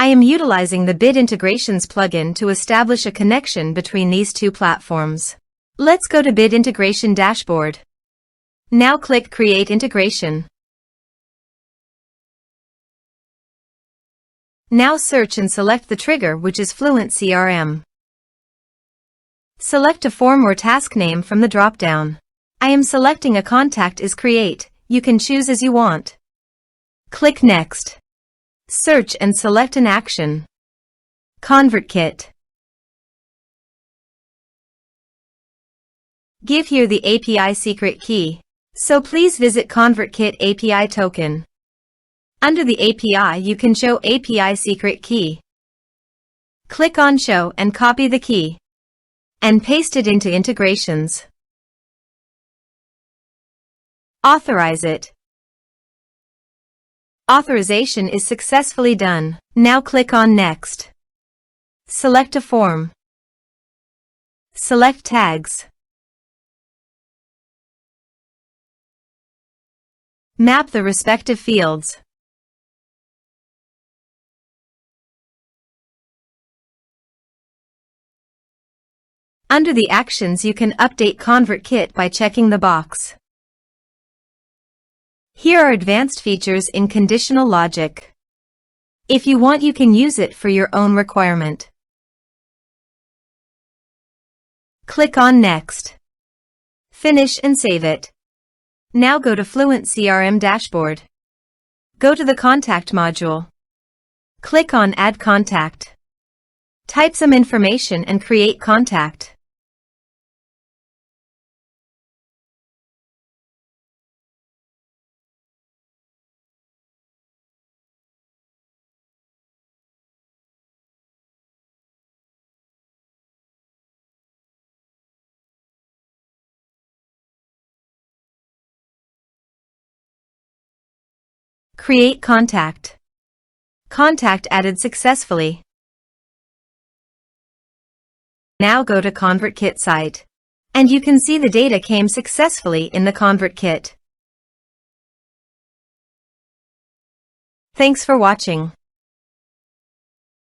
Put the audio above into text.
I am utilizing the Bid Integrations plugin to establish a connection between these two platforms. Let's go to Bid Integration Dashboard. Now click Create Integration. Now search and select the trigger, which is FluentCRM. Select a form or task name from the drop-down. I am selecting a contact is Create. You can choose as you want. Click Next. Search and select an action. ConvertKit. Give here the API secret key. So please visit ConvertKit API token. Under the API you can show API secret key. Click on Show and copy the key. And paste it into integrations. Authorize it. Authorization is successfully done. Now click on Next. Select a form. Select tags. Map the respective fields. Under the actions you can update ConvertKit by checking the box. Here are advanced features in conditional logic. If you want, you can use it for your own requirement. Click on Next. Finish and save it. Now go to FluentCRM Dashboard. Go to the Contact module. Click on Add Contact. Type some information and create contact. Create contact. Contact added successfully. Now go to ConvertKit site. And you can see the data came successfully in the ConvertKit. Thanks for watching.